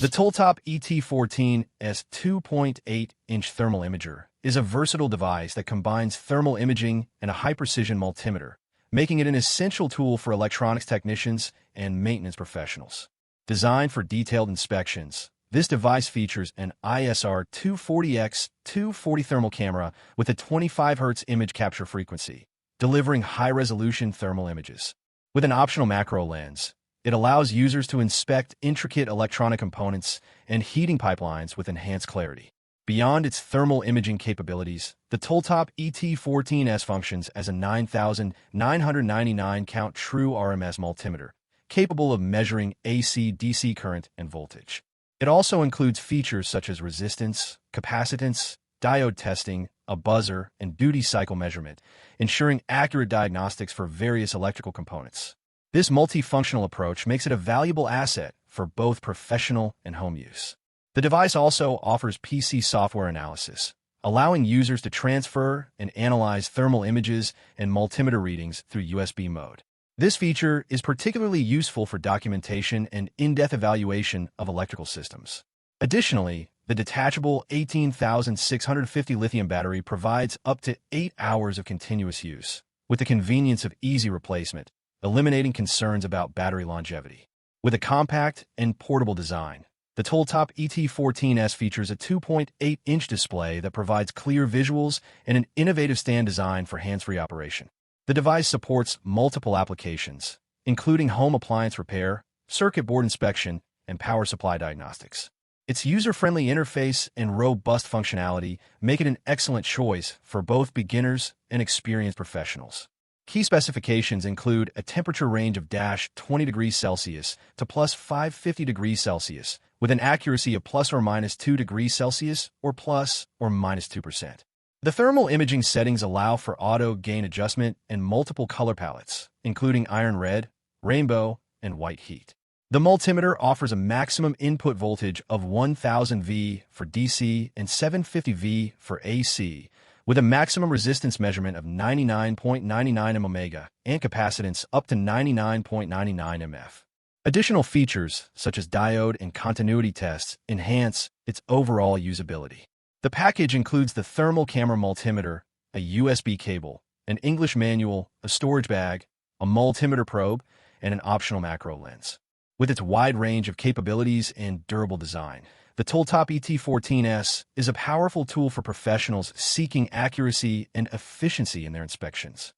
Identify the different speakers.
Speaker 1: The TOOLTOP ET14S 2.8-inch thermal imager is a versatile device that combines thermal imaging and a high-precision multimeter, making it an essential tool for electronics technicians and maintenance professionals. Designed for detailed inspections, this device features an ISR 240x 240 thermal camera with a 25 Hz image capture frequency, delivering high-resolution thermal images. With an optional macro lens, it allows users to inspect intricate electronic components and heating pipelines with enhanced clarity. Beyond its thermal imaging capabilities, the TOOLTOP ET14S functions as a 9,999 count True RMS multimeter, capable of measuring AC/DC current and voltage. It also includes features such as resistance, capacitance, diode testing, a buzzer, and duty cycle measurement, ensuring accurate diagnostics for various electrical components. This multifunctional approach makes it a valuable asset for both professional and home use. The device also offers PC software analysis, allowing users to transfer and analyze thermal images and multimeter readings through USB mode. This feature is particularly useful for documentation and in-depth evaluation of electrical systems. Additionally, the detachable 18,650 lithium battery provides up to 8 hours of continuous use, with the convenience of easy replacement, eliminating concerns about battery longevity. With a compact and portable design, the TOOLTOP ET14S features a 2.8-inch display that provides clear visuals and an innovative stand design for hands-free operation. The device supports multiple applications, including home appliance repair, circuit board inspection, and power supply diagnostics. Its user-friendly interface and robust functionality make it an excellent choice for both beginners and experienced professionals. Key specifications include a temperature range of -20 degrees Celsius to +550 degrees Celsius, with an accuracy of ±2 degrees Celsius or ±2%. The thermal imaging settings allow for auto gain adjustment and multiple color palettes, including iron red, rainbow, and white heat. The multimeter offers a maximum input voltage of 1000 V for DC and 750 V for AC, with a maximum resistance measurement of 99.99 mOhms and capacitance up to 99.99 mF. Additional features, such as diode and continuity tests, enhance its overall usability. The package includes the thermal camera multimeter, a USB cable, an English manual, a storage bag, a multimeter probe, and an optional macro lens. With its wide range of capabilities and durable design, the TOOLTOP ET14S is a powerful tool for professionals seeking accuracy and efficiency in their inspections.